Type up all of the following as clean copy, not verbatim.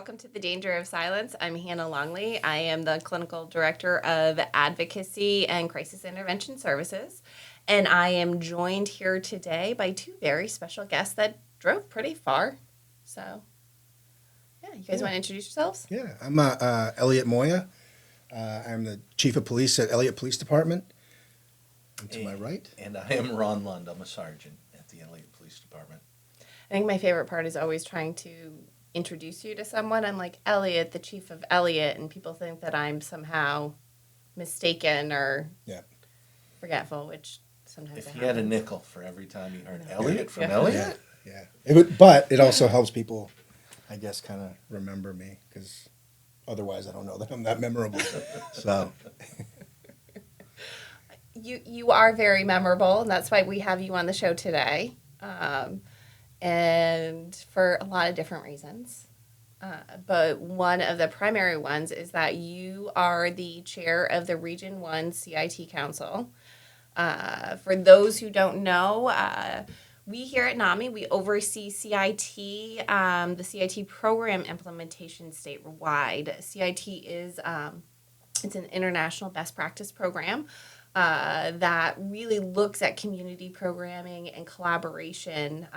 welcome to The Danger of Silence. I'm Hannah Longley. I am the Clinical Director of Advocacy and Crisis Intervention Services. And I am joined here today by two very special guests that drove pretty far. So, yeah, you guys want to introduce yourselves? Yeah, I'm Elliot Moya. I'm the Chief of Police at Elliott Police Department. And to my right. And I am Ron Lund. I'm a sergeant at the Elliott Police Department. I think my favorite part is always trying to introduce you to someone. I'm like, Elliot, the chief of Elliot, and people think that I'm somehow mistaken or forgetful, which sometimes If you had a nickel for every time you heard Elliot from Yeah. Elliot, But it also helps people, I guess, kind of remember me, because otherwise I don't know that I'm that memorable. So you are very memorable, and that's why we have you on the show today. And for a lot of different reasons. But one of the primary ones is that you are the chair of the Region 1 CIT Council. For those who don't know, we here at NAMI, we oversee CIT, the CIT program implementation statewide. CIT is it's an international best practice program that really looks at community programming and collaboration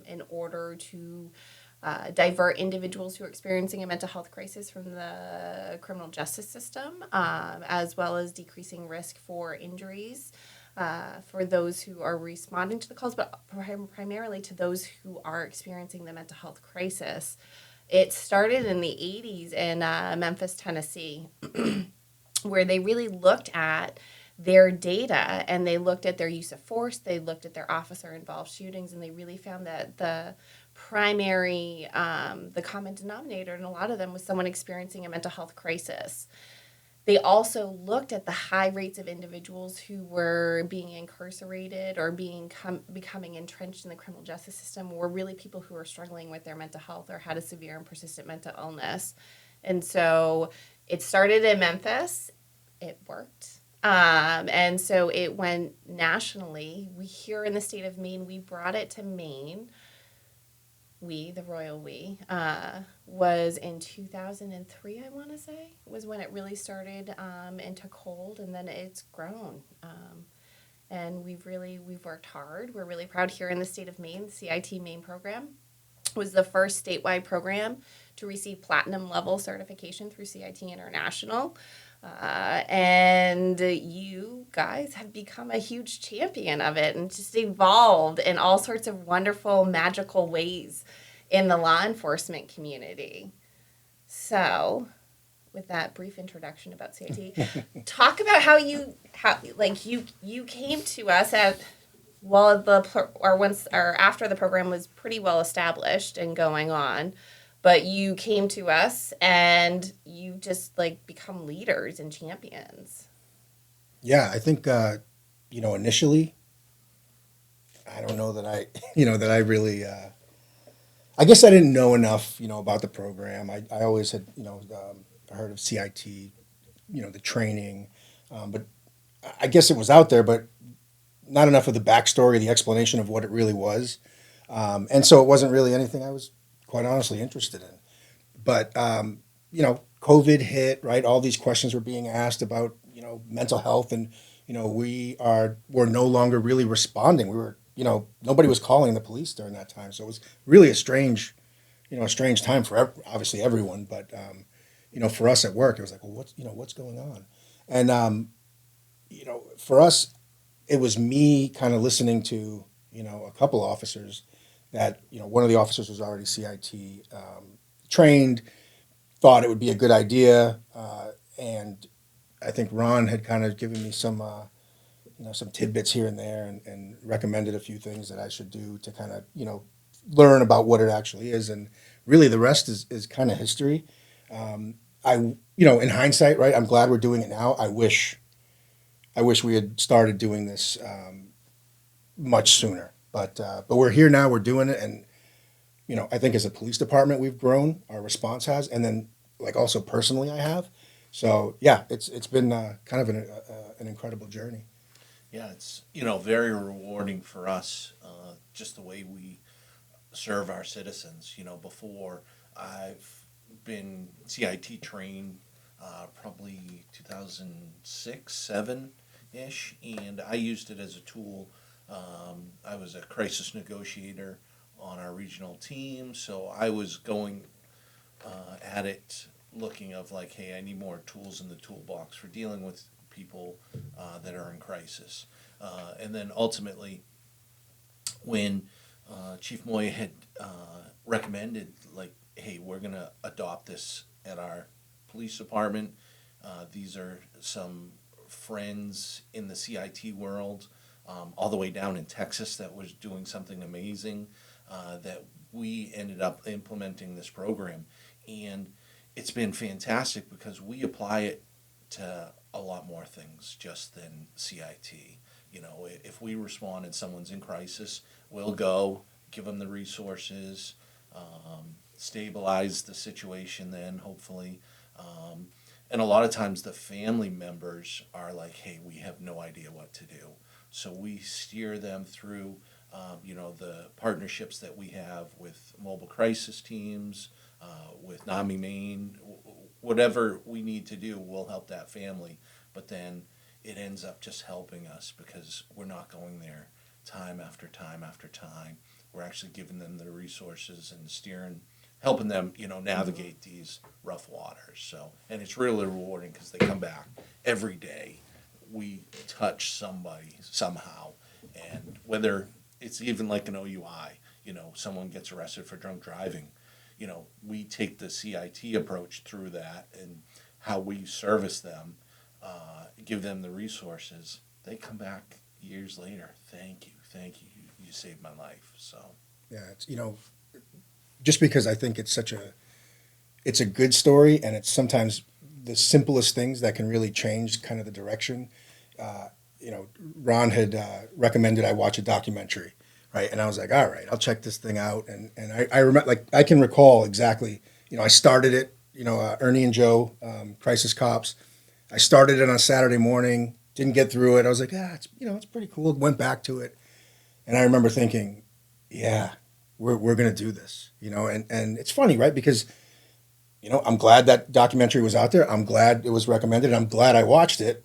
in order to divert individuals who are experiencing a mental health crisis from the criminal justice system, as well as decreasing risk for injuries for those who are responding to the calls, but primarily to those who are experiencing the mental health crisis. It started in the 80s in Memphis, Tennessee, where they really looked at their data and they looked at their use of force, they looked at their officer-involved shootings, and they really found that the primary, the common denominator in a lot of them was someone experiencing a mental health crisis. They also looked at the high rates of individuals who were being incarcerated or becoming entrenched in the criminal justice system were really people who were struggling with their mental health or had a severe and persistent mental illness. And so it started in Memphis. It worked. And so it went nationally. We here in the state of Maine, we brought it to Maine. We, the royal we, was in 2003, I want to say, was when it really started and took hold, and then it's grown. And we've worked hard. We're really proud here in the state of Maine. The CIT Maine program was the first statewide program to receive platinum level certification through CIT International. And you guys have become a huge champion of it and just evolved in all sorts of wonderful, magical ways in the law enforcement community. So, with that brief introduction about CIT, talk about how you came to us at after the program was pretty well established and going on. But you came to us and you just become leaders and champions. yeah, I think initially, I don't know that I really. I guess I didn't know enough, about the program. I always had, heard of CIT, the training, but I guess it was out there, but not enough of the backstory, the explanation of what it really was, and so it wasn't really anything I was quite honestly interested in. But COVID hit, right? All these questions were being asked about mental health, and we're no longer really responding. We were nobody was calling the police during that time, so it was really a strange time for obviously everyone, but for us at work, it was like, well, what's going on? And for us, it was me kind of listening to a couple officers that one of the officers was already CIT trained, thought it would be a good idea, and I think Ron had kind of given me some some tidbits here and there, and recommended a few things that I should do to kind of learn about what it actually is, and really the rest is kind of history. In hindsight, right, I'm glad we're doing it now. I wish we had started doing this much sooner. But we're here now. We're doing it, and I think as a police department we've grown. Our response has, and then also personally I have. So yeah, it's been kind of an incredible journey. yeah, it's very rewarding for us, just the way we serve our citizens. Before I've been CIT trained probably 2006, 7 ish, and I used it as a tool. I was a crisis negotiator on our regional team, so I was going at it looking of like, hey, I need more tools in the toolbox for dealing with people that are in crisis. And then ultimately, when Chief Moya had recommended, like, hey, we're going to adopt this at our police department. These are some friends in the CIT world, all the way down in Texas, that was doing something amazing, that we ended up implementing this program. And it's been fantastic because we apply it to a lot more things just than CIT. You know, if we respond and someone's in crisis, we'll go give them the resources, stabilize the situation then, hopefully. And a lot of times the family members are like, hey, we have no idea what to do. So we steer them through, the partnerships that we have with mobile crisis teams, with NAMI Maine, whatever we need to do, we'll help that family. But then it ends up just helping us because we're not going there time after time after time. We're actually giving them the resources and steering, helping them, navigate these rough waters. So, and it's really rewarding because they come back every day. We touch somebody somehow, and whether it's even like an OUI, someone gets arrested for drunk driving, we take the CIT approach through that and how we service them, give them the resources. They come back years later. Thank you, you saved my life. So Yeah, it's just because I think it's it's a good story, and it's sometimes the simplest things that can really change kind of the direction. Uh, Ron had recommended I watch a documentary, right? And I was like, all right, I'll check this thing out. And I remember, like, I can recall exactly. I started it. Ernie and Joe, Crisis Cops. I started it on a Saturday morning. Didn't get through it. I was like, it's pretty cool. Went back to it, and I remember thinking, yeah, we're gonna do this. And it's funny, right? Because I'm glad that documentary was out there. I'm glad it was recommended. I'm glad I watched it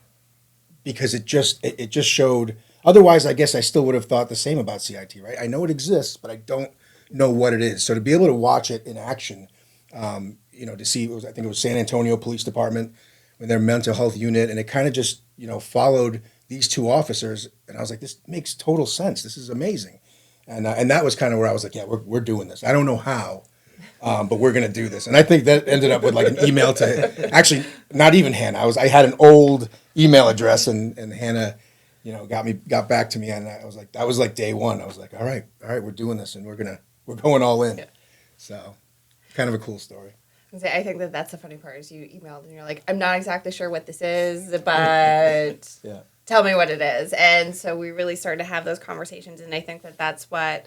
because it just showed. Otherwise, I guess I still would have thought the same about CIT, right? I know it exists, but I don't know what it is. So to be able to watch it in action, to see, I think it was San Antonio Police Department with their mental health unit, and it kind of just, followed these two officers, and I was like, this makes total sense. This is amazing, and that was kind of where I was like, yeah, we're doing this. I don't know how, but we're gonna do this. And I think that ended up with like an email to actually not even Hannah. I had an old email address, and Hannah, got back to me, and I was like, that was like day one. I was like, all right, we're doing this, and we're going all in. Yeah. So, kind of a cool story. I think that's the funny part is you emailed and you're like, I'm not exactly sure what this is, but Yeah. tell me what it is. And so we really started to have those conversations. And I think that's what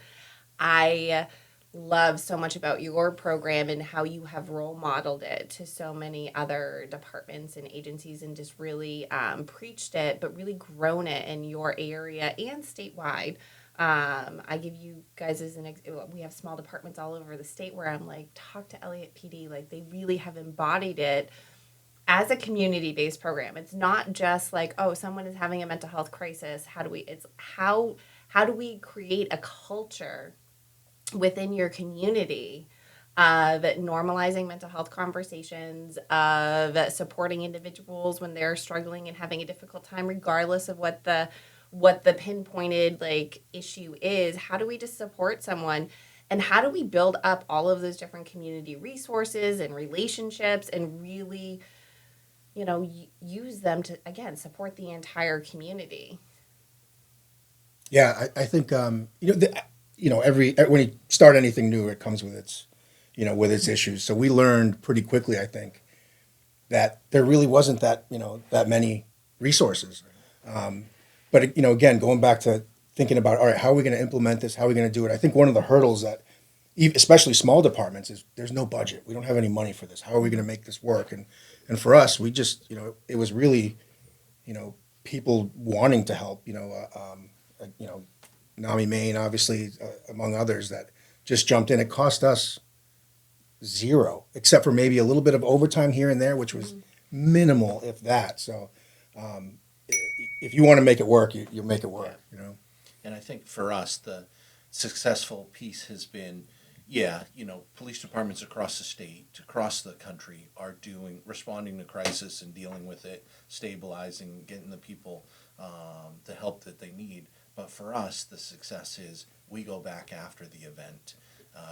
I love so much about your program and how you have role modeled it to so many other departments and agencies and just really preached it, but really grown it in your area and statewide. I give you guys we have small departments all over the state where I'm like, talk to Elliott PD. Like they really have embodied it as a community-based program. It's not just like, oh, someone is having a mental health crisis. How do we create a culture within your community of normalizing mental health conversations, of supporting individuals when they're struggling and having a difficult time, regardless of what the pinpointed like issue is. How do we just support someone, and how do we build up all of those different community resources and relationships and really use them to again support the entire community? Yeah, I think every when you start anything new, it comes with its issues. So we learned pretty quickly, I think, that there really wasn't that many resources. But again, going back to thinking about, all right, how are we going to implement this? How are we going to do it? I think one of the hurdles that, especially small departments, is there's no budget. We don't have any money for this. How are we going to make this work? And for us, we just it was really people wanting to help. NAMI Maine, obviously, among others, that just jumped in. It cost us zero, except for maybe a little bit of overtime here and there, which was minimal, if that. So if you want to make it work, you'll make it work, you know? And I think for us, the successful piece has been, yeah, police departments across the state, across the country are responding to crisis and dealing with it, stabilizing, getting the people the help that they need. But for us, the success is we go back after the event.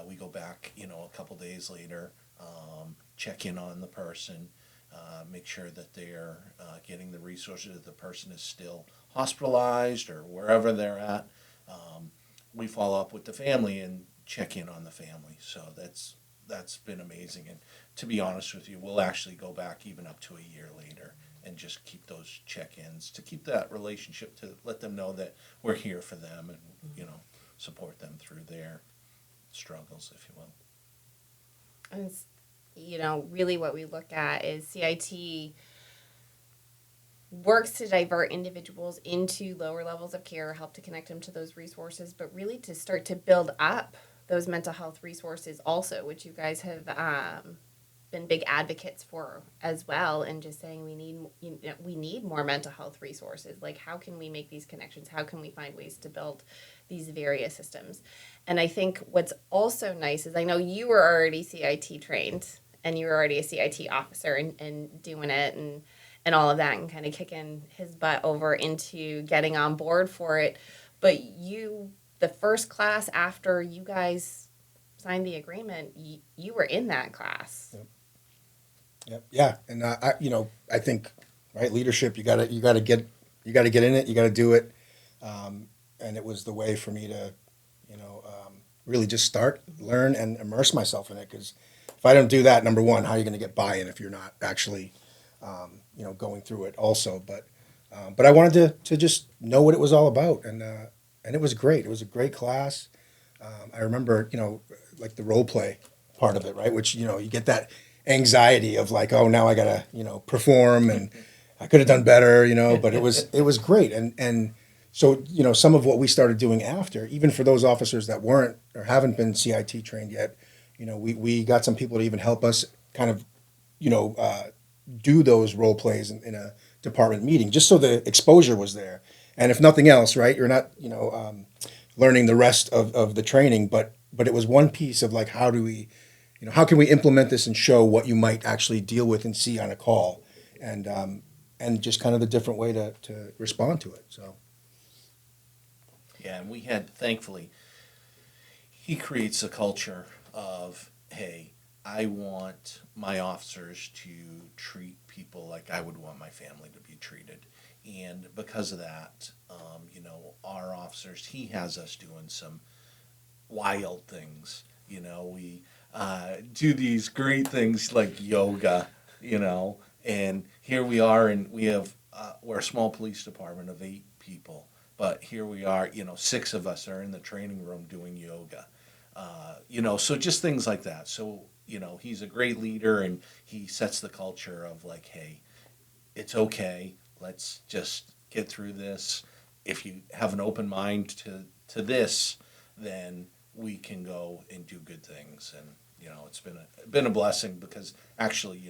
We go back, a couple days later, check in on the person, make sure that they're getting the resources, that the person is still hospitalized or wherever they're at. We follow up with the family and check in on the family. So that's been amazing. And to be honest with you, we'll actually go back even up to a year later and just keep those check-ins to keep that relationship, to let them know that we're here for them and, support them through their struggles, if you will. And it's, really what we look at is CIT works to divert individuals into lower levels of care, help to connect them to those resources, but really to start to build up those mental health resources also, which you guys have been big advocates for as well, and just saying we need more mental health resources. Like, how can we make these connections? How can we find ways to build these various systems? And I think what's also nice is I know you were already CIT trained and you were already a CIT officer and doing it and all of that, and kind of kicking his butt over into getting on board for it. But the first class after you guys signed the agreement, you were in that class. Yep. Yeah. And I think, right, leadership, you gotta get in it, you gotta do it. And it was the way for me to, really just start, learn, and immerse myself in it. Because if I don't do that, number one, how are you going to get buy-in if you're not actually, going through it also? But I wanted to just know what it was all about, and it was great. It was a great class. I remember, like the role play part of it, right? Which, you get that anxiety of like, oh, now I gotta, perform, and I could have done better, but it was great. And so, some of what we started doing after, even for those officers that weren't or haven't been CIT trained yet, we got some people to even help us kind of, do those role plays in a department meeting, just so the exposure was there. And if nothing else, right, you're not, learning the rest of the training, but it was one piece of like, how do we, how can we implement this and show what you might actually deal with and see on a call, and just kind of the different way to respond to it. So. Yeah, and we had, thankfully, he creates a culture of, hey, I want my officers to treat people like I would want my family to be treated. And because of that, our officers, he has us doing some wild things. We do these great things like yoga, and here we are, and we're a small police department of 8 people. But here we are, 6 of us are in the training room doing yoga. So just things like that. So, he's a great leader, and he sets the culture of like, hey, it's okay. Let's just get through this. If you have an open mind to this, then we can go and do good things. And, it's been a blessing, because actually,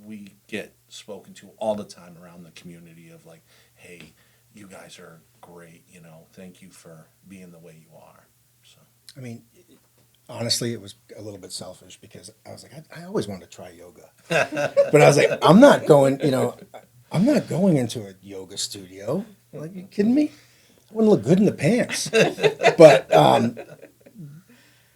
we get spoken to all the time around the community of like, hey, you guys are great, thank you for being the way you are. So, I mean, honestly, it was a little bit selfish, because I was like, I always wanted to try yoga, but I was like, I'm not going into a yoga studio. Like, you kidding me? I wouldn't look good in the pants. But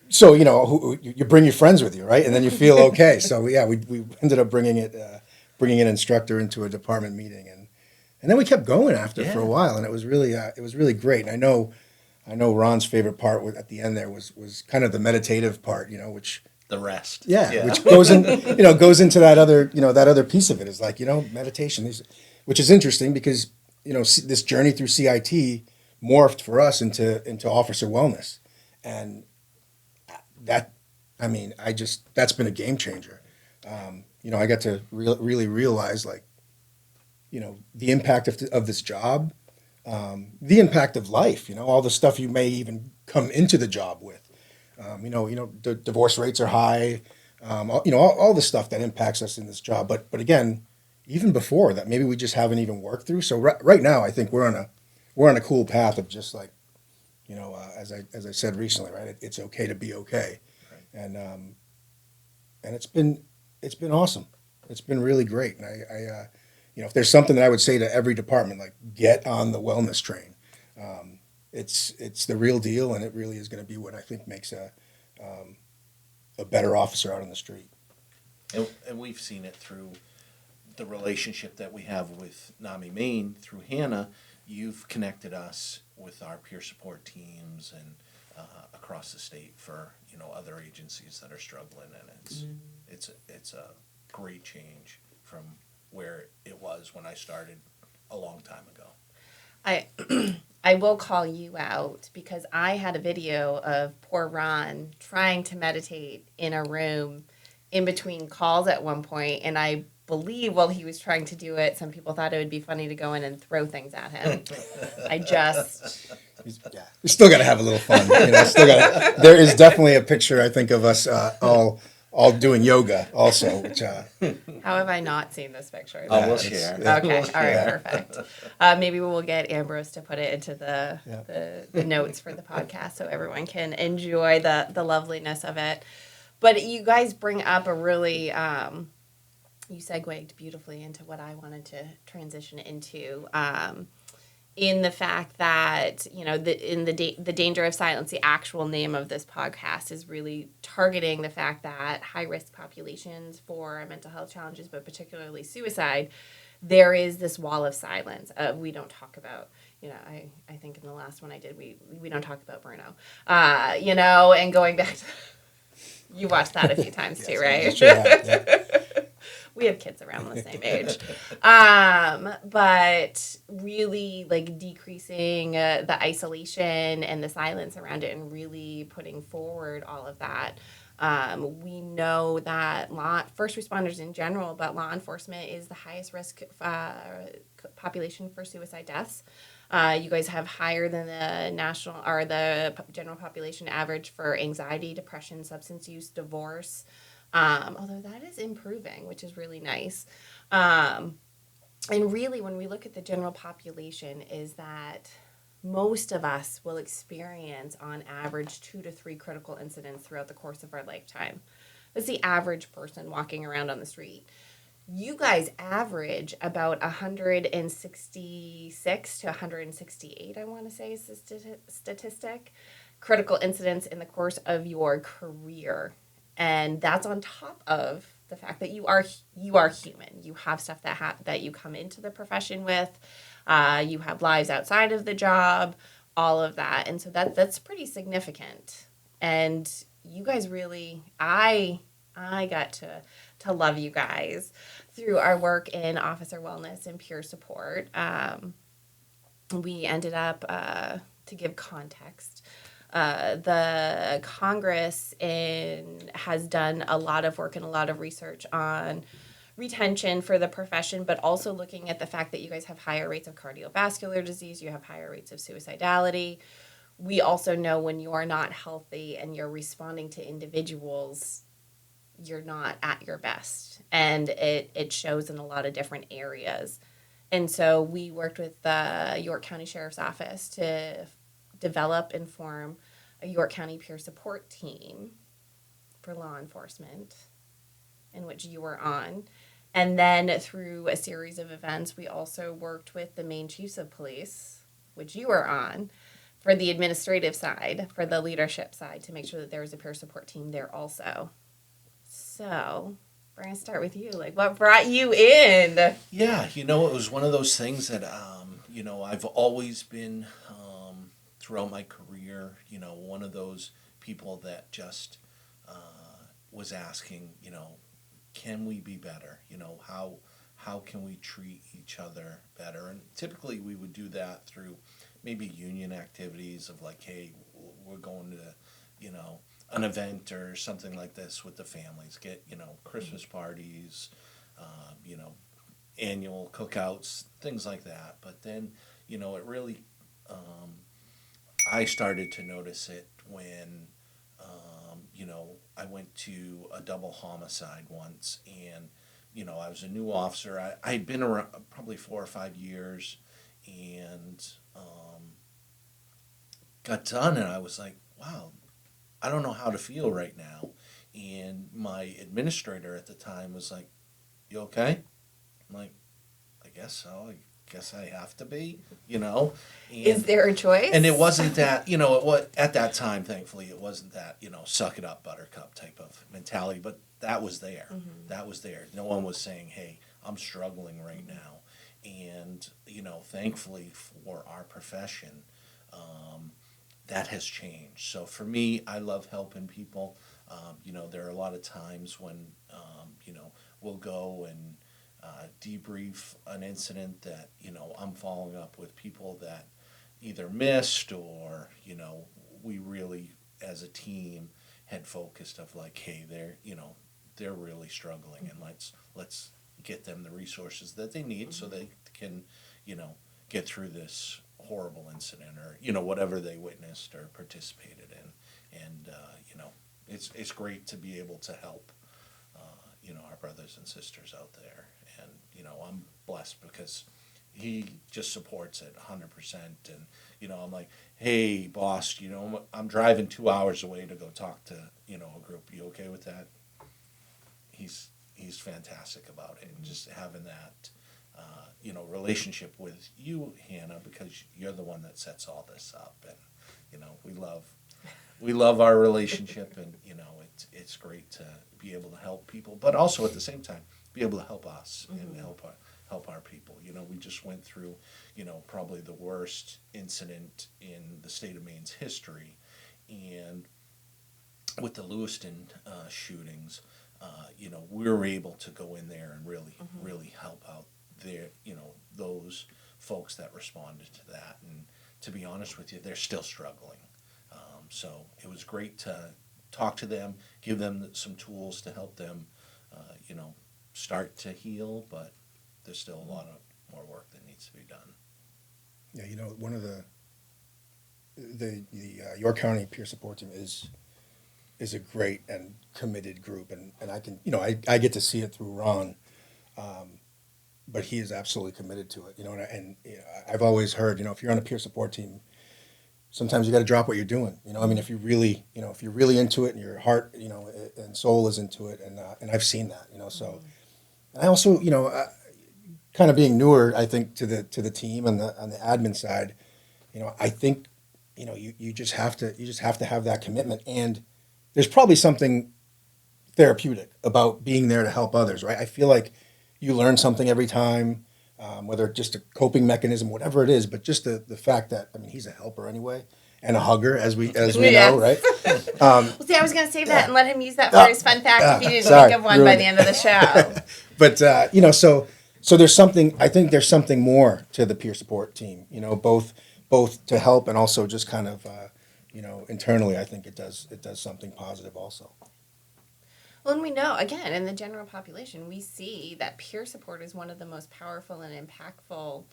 so you bring your friends with you, right? And then you feel okay. So yeah, we ended up bringing an instructor into a department meeting, and then we kept going after for a while, and it was really great. And I know Ron's favorite part at the end there was kind of the meditative part, which the rest, which goes into that other piece of it, is like, meditation, which is interesting, because this journey through CIT morphed for us into officer wellness, and that's been a game changer. I got to really realize, like, the impact of this job, the impact of life, all the stuff you may even come into the job with. The divorce rates are high. all the stuff that impacts us in this job. But again, even before that, maybe we just haven't even worked through. So right now, I think we're on a cool path of just like, as I said recently, right? It's okay to be okay, Right. And it's been awesome. It's been really great. And if there's something that I would say to every department, like get on the wellness train. It's the real deal, and it really is going to be what I think makes a better officer out on the street. And we've seen it through the relationship that we have with NAMI Maine through Hannah. You've connected us with our peer support teams and across the state for other agencies that are struggling, and it's a great change from where it was when I started a long time ago. I I will call you out because I had a video of poor Ron trying to meditate in a room in between calls at one point, and I believe while he was trying to do it, some people thought it would be funny to go in and throw things at him. Yeah, we still got to have a little fun. There is definitely a picture I think of us all doing yoga also, which How have I not seen this picture? Oh, we'll share. Okay, all right, perfect. Maybe we'll get Ambrose to put it into the notes for the podcast so everyone can enjoy the loveliness of it. But you guys bring up a really, you segued beautifully into what I wanted to transition into. In the fact that the danger of silence, the actual name of this podcast is really targeting the fact that high risk populations for mental health challenges, but particularly suicide, there is this wall of silence. We don't talk about, I think in the last one I did, we don't talk about Bruno, and going back to, you watched that a few times too, right? sure have, yeah. We have kids around the same age. But really like decreasing the isolation and the silence around it and really putting forward all of that. We know that first responders in general, but law enforcement is the highest risk population for suicide deaths. You guys have higher than the national or the general population average for anxiety, depression, substance use, divorce. Although that is improving, which is really nice. And really, when we look at the general population, is that most of us will experience, on average, 2 to 3 critical incidents throughout the course of our lifetime. That's the average person walking around on the street. You guys average about 166 to 168, I want to say is the statistic, critical incidents in the course of your career. And that's on top of the fact that you are human. You have stuff that you come into the profession with. You have lives outside of the job, all of that. And so that's pretty significant. And you guys really, I got to love you guys through our work in officer wellness and peer support. We ended up, to give context, the Congress has done a lot of work and a lot of research on retention for the profession, but also looking at the fact that you guys have higher rates of cardiovascular disease, you have higher rates of suicidality. We also know when you are not healthy and you're responding to individuals, you're not at your best. And it shows in a lot of different areas. And so we worked with the York County Sheriff's Office to develop and form a York County peer support team for law enforcement, in which you were on. And then through a series of events, we also worked with the Maine Chiefs of Police, which you were on, for the administrative side, for the leadership side, to make sure that there was a peer support team there also. So we're going to start with you. Like, what brought you in? Yeah, it was one of those things that, I've always been, throughout my career, one of those people that just was asking, can we be better? How can we treat each other better? And typically we would do that through maybe union activities of like, hey, we're going to, an event or something like this with the families, get, Christmas parties, annual cookouts, things like that. But then, it really, I started to notice it when I went to a double homicide once, and I was a new officer. I'd been around probably 4 or 5 years, and got done, and I was like, wow, I don't know how to feel right now. And my administrator at the time was like, you okay? I'm like, I guess so. I guess I have to be, Is And there a choice? and it wasn't that, it was at that time, thankfully, it wasn't that, suck it up, buttercup type of mentality, but that was there. That was there. No one was saying, hey, I'm struggling right now. And, thankfully for our profession, that has changed. So for me, I love helping people. There are a lot of times when, we'll go and debrief an incident that, I'm following up with people that either missed or, we really, as a team, had focused of like, hey, they're really struggling, and let's get them the resources that they need so they can, get through this horrible incident or whatever they witnessed or participated in, and it's great to be able to help our brothers and sisters out there, and I'm blessed because he just supports it 100%, and I'm like, hey boss, I'm driving 2 hours away to go talk to a group, you okay with that? He's fantastic about it, and just having that relationship with you, Hannah, because you're the one that sets all this up, and we love our relationship, and it's great to be able to help people, but also at the same time be able to help us and help our people. We just went through probably the worst incident in the state of Maine's history, and with the Lewiston shootings, we were able to go in there and really help out there, those folks that responded to that. And to be honest with you, they're still struggling. So it was great to talk to them, give them some tools to help them, start to heal, but there's still a lot of more work that needs to be done. Yeah, one of the York County peer support team is a great and committed group, and I can I get to see it through Ron, but he is absolutely committed to it. And I've always heard if you're on a peer support team, sometimes you got to drop what you're doing. I mean, if you really if you're really into it and your heart and soul is into it, and I've seen that. So and I also kind of being newer, I think to the team and on the admin side, I think you just have to have that commitment, and there's probably something therapeutic about being there to help others, right? I feel like you learn something every time, whether it's just a coping mechanism, whatever it is, but just the fact that, I mean, he's a helper anyway and a hugger, as we Yes. know, right? Well, see, I was going to save that and let him use that for his fun fact if he didn't sorry, think of one by ruined the it. end of the show. But so there's something. I think there's something more to the peer support team. Both to help and also just kind of internally. I think it does something positive also. Well, and we know, again, in the general population, we see that peer support is one of the most powerful and impactful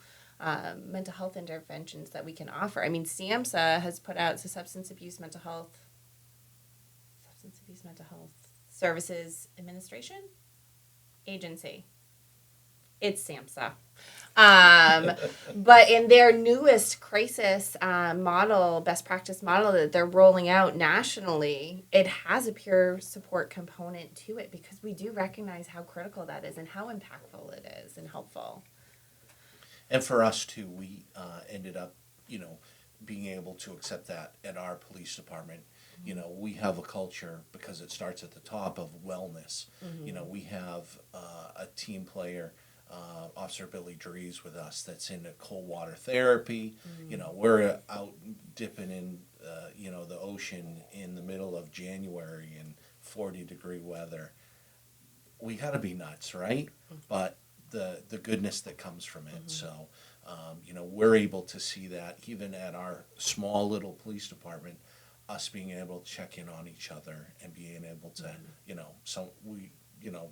mental health interventions that we can offer. I mean, SAMHSA has put out the Substance Abuse Mental Health Services Administration Agency. It's SAMHSA. But in their newest crisis model, best practice model that they're rolling out nationally, it has a peer support component to it because we do recognize how critical that is and how impactful it is and helpful. And for us too, we ended up, being able to accept that at our police department. We have a culture, because it starts at the top, of wellness. We have a team player, Officer Billy Dries, with us that's into cold water therapy. We're out dipping in, the ocean in the middle of January in 40-degree weather. We got to be nuts, right? But the goodness that comes from it. So, we're able to see that even at our small little police department, us being able to check in on each other and being able to,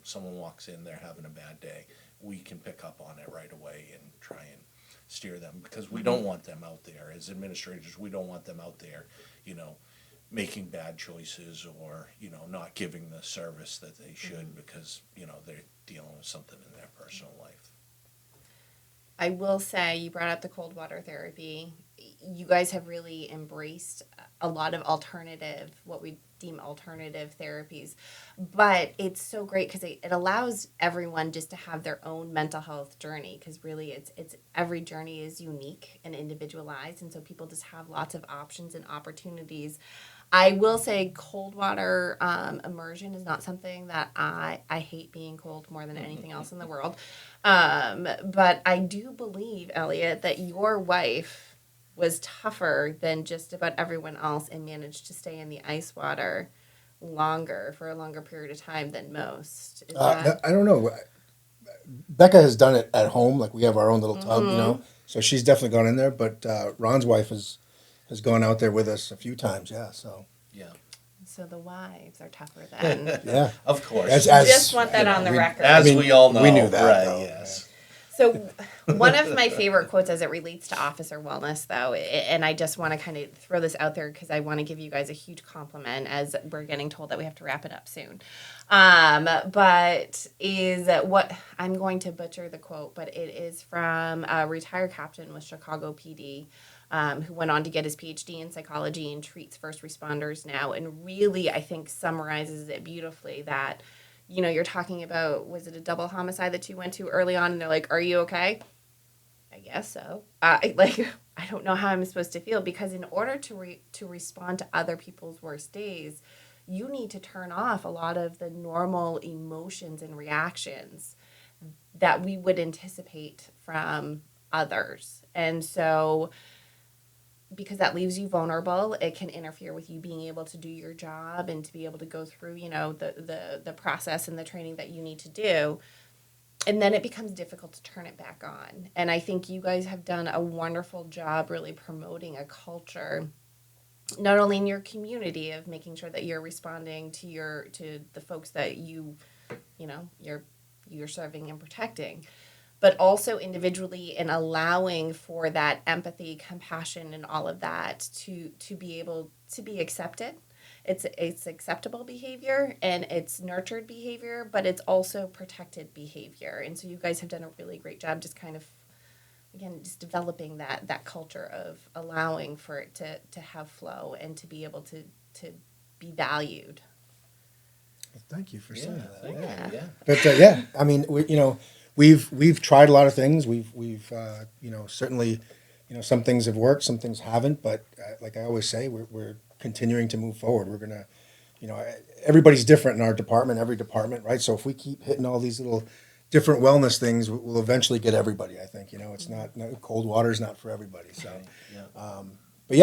someone walks in, they're having a bad day, we can pick up on it right away and try and steer them, because we don't want them out there as administrators. We don't want them out there, making bad choices or, not giving the service that they should because, they're dealing with something in their personal life. I will say, you brought up the cold water therapy. You guys have really embraced a lot of alternative, what we deem alternative therapies. But it's so great because it allows everyone just to have their own mental health journey, because really it's every journey is unique and individualized. And so people just have lots of options and opportunities. I will say cold water immersion is not something that I hate being cold more than anything else in the world. But I do believe, Elliot, that your wife was tougher than just about everyone else and managed to stay in the ice water for a longer period of time than most. Is that? I don't know. Becca has done it at home. Like we have our own little tub, so she's definitely gone in there. But Ron's wife has gone out there with us a few times. Yeah. So. Yeah. So the wives are tougher then. Yeah. Of course. Just want that on the record. As we all know. We knew that. Right, though. yes. So one of my favorite quotes as it relates to officer wellness, though, and I just want to kind of throw this out there because I want to give you guys a huge compliment as we're getting told that we have to wrap it up soon. But is what I'm going to butcher the quote, but it is from a retired captain with Chicago PD. Who went on to get his PhD in psychology and treats first responders now, and really, I think, summarizes it beautifully that, you're talking about, was it a double homicide that you went to early on, and they're like, are you okay? I guess so. I don't know how I'm supposed to feel, because in order to respond to other people's worst days, you need to turn off a lot of the normal emotions and reactions that we would anticipate from others. And so, because that leaves you vulnerable, it can interfere with you being able to do your job and to be able to go through, the process and the training that you need to do. And then it becomes difficult to turn it back on. And I think you guys have done a wonderful job really promoting a culture, not only in your community, of making sure that you're responding to the folks that you're serving and protecting, but also individually, and allowing for that empathy, compassion, and all of that to be able to be accepted. It's acceptable behavior and it's nurtured behavior, but it's also protected behavior. And so you guys have done a really great job just kind of, again, just developing that culture of allowing for it to have flow and to be able to be valued. Well, thank you for saying that. Yeah. But I mean, we've tried a lot of things. We've certainly, some things have worked, some things haven't. But like I always say, we're continuing to move forward. We're gonna, everybody's different in our department, every department, right? So if we keep hitting all these little different wellness things, we'll eventually get everybody. I think it's not cold water is not for everybody. So, but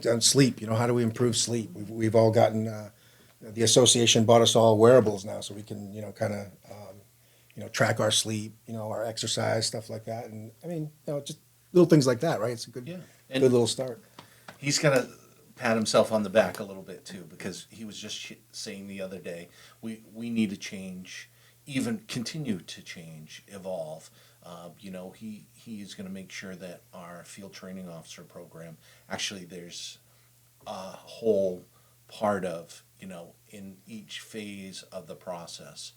on sleep. How do we improve sleep? We've all gotten. The association bought us all wearables now, so we can kind of track our sleep, our exercise, stuff like that. And I mean, just little things like that, right? It's a good little start. He's gonna pat himself on the back a little bit too, because he was just saying the other day, we need to change, even continue to change, evolve. He's going to make sure that our field training officer program, actually there's a whole part of, in each phase of the process,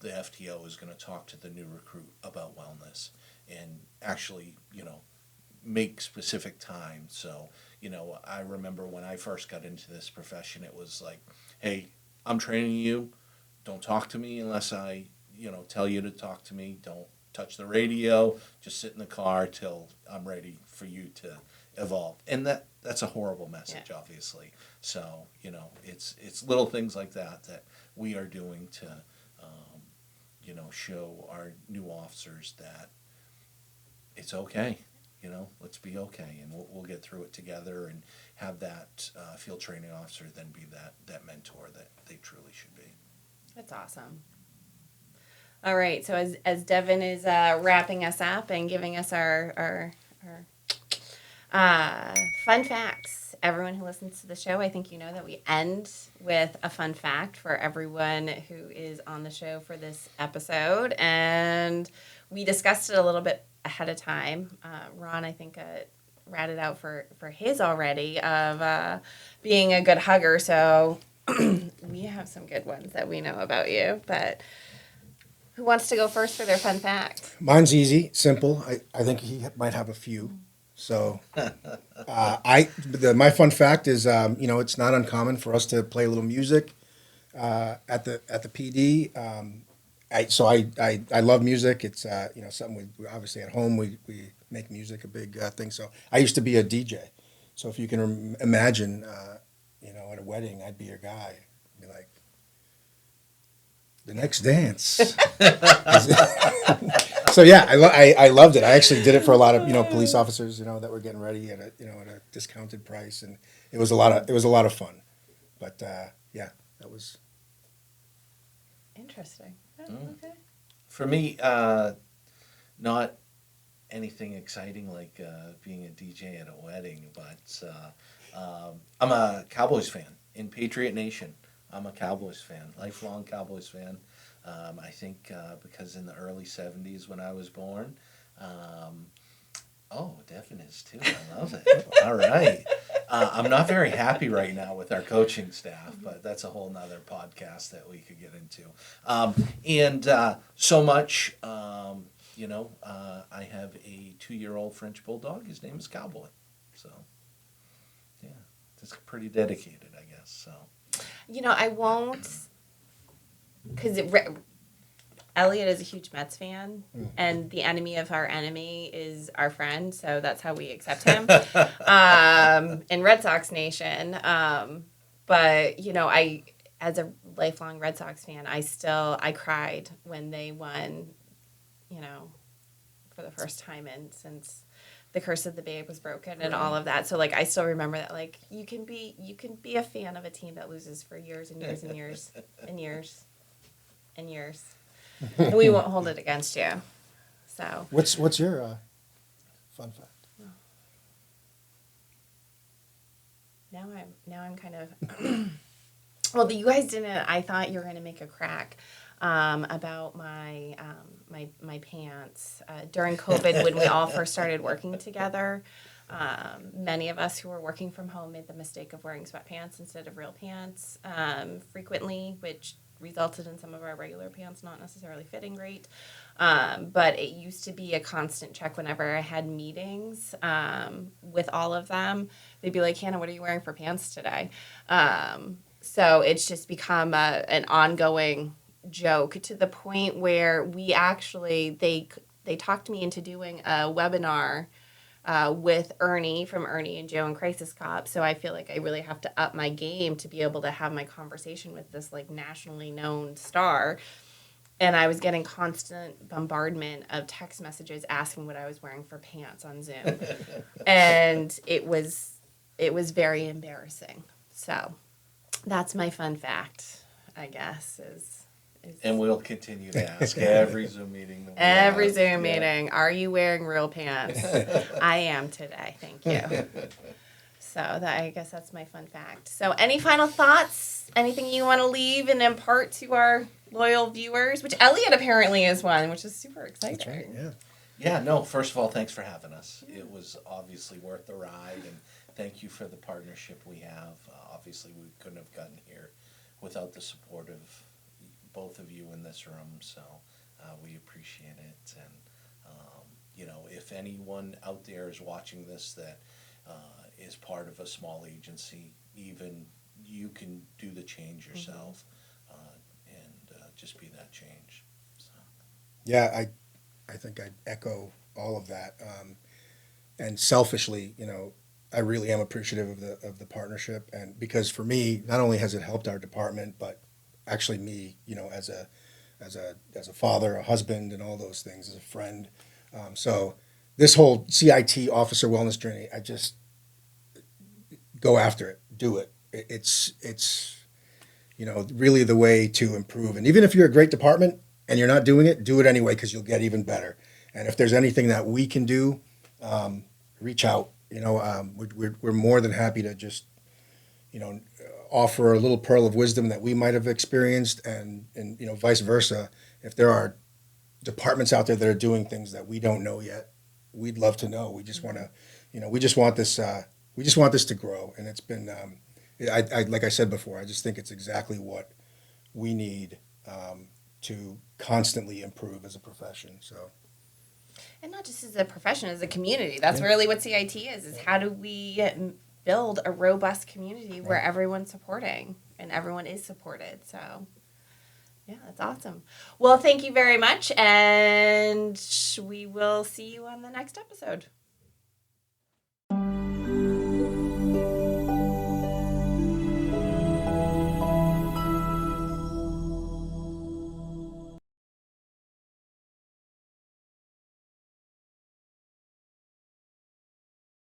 the FTO is going to talk to the new recruit about wellness and actually, make specific time. So, I remember when I first got into this profession, it was like, hey, I'm training you. Don't talk to me unless I, tell you to talk to me. Don't touch the radio. Just sit in the car till I'm ready for you to evolve. And that's a horrible message, obviously. So, it's little things like that we are doing to, show our new officers that it's okay. Let's be okay, and we'll get through it together, and have that field training officer then be that mentor that they truly should be. That's awesome. All right, so as Devin is wrapping us up and giving us our fun facts, everyone who listens to the show, I think that we end with a fun fact for everyone who is on the show for this episode, and we discussed it a little bit ahead of time. Ron, I think ratted out for his already of being a good hugger. So we have some good ones that we know about you. But who wants to go first for their fun fact? Mine's easy, simple. I think he might have a few. So, my fun fact is, it's not uncommon for us to play a little music at the PD. I love music. It's something we obviously at home we make music a big thing. So I used to be a DJ. So if you can imagine, at a wedding, I'd be your guy. Be like, the next dance. So yeah, I loved it. I actually did it for a lot of police officers that were getting ready at a discounted price, and it was a lot of fun. But yeah, that was Interesting. Oh, okay. For me, not anything exciting like being a DJ at a wedding, but I'm a Cowboys fan in Patriot Nation. I'm a Cowboys fan, lifelong Cowboys fan. I think because in the early 70s when I was born, Devin is too. I love it. All right. I'm not very happy right now with our coaching staff, but that's a whole nother podcast that we could get into. So much, I have a 2-year-old French bulldog. His name is Cowboy. So, yeah, it's pretty dedicated, I guess. So, I won't, because Elliot is a huge Mets fan, and the enemy of our enemy is our friend, so that's how we accept him in Red Sox Nation. But, I, as a lifelong Red Sox fan, I cried when they won, for the first time since the curse of the babe was broken and all of that. So, I still remember that, you can be a fan of a team that loses for years and years and years and years and years. And we won't hold it against you. So what's your fun fact? now I'm kind of well, you guys didn't. I thought you were going to make a crack about my pants during COVID when we all first started working together. Many of us who were working from home made the mistake of wearing sweatpants instead of real pants frequently, which resulted in some of our regular pants not necessarily fitting great. But it used to be a constant check whenever I had meetings with all of them. They'd be like, Hannah, what are you wearing for pants today? So it's just become an ongoing joke to the point where we actually, they talked me into doing a webinar with Ernie from Ernie and Joe and Crisis Cop. So I feel like I really have to up my game to be able to have my conversation with this nationally known star. And I was getting constant bombardment of text messages asking what I was wearing for pants on Zoom. And it was very embarrassing. So that's my fun fact, I guess, is and we'll continue to ask every Zoom meeting. Every Zoom meeting, are you wearing real pants? I am today, thank you. So I guess that's my fun fact. So any final thoughts? Anything you want to leave and impart to our loyal viewers? Which Elliot apparently is one, which is super exciting. That's right, yeah. Yeah, no, first of all, thanks for having us. It was obviously worth the ride, and thank you for the partnership we have. Obviously, we couldn't have gotten here without the support of both of you in this room, so we appreciate it. And if anyone out there is watching this that is part of a small agency, even you can do the change yourself, and just be that change. So. Yeah, I think I'd echo all of that. And selfishly, I really am appreciative of the partnership, and because for me, not only has it helped our department, but actually me, as a father, a husband, and all those things, as a friend. So this whole CIT officer wellness journey, I just go after it, do it. It's really the way to improve. And even if you're a great department and you're not doing it, do it anyway, because you'll get even better. And if there's anything that we can do, reach out. We're more than happy to just, offer a little pearl of wisdom that we might have experienced, and vice versa. If there are departments out there that are doing things that we don't know yet, we'd love to know. We just want to we just want this. We just want this to grow, and it's been. I like I said before, I just think it's exactly what we need to constantly improve as a profession. So. And not just as a profession, as a community. That's really what CIT is how do we build a robust community where everyone's supporting and everyone is supported. So, yeah, that's awesome. Well, thank you very much, and we will see you on the next episode.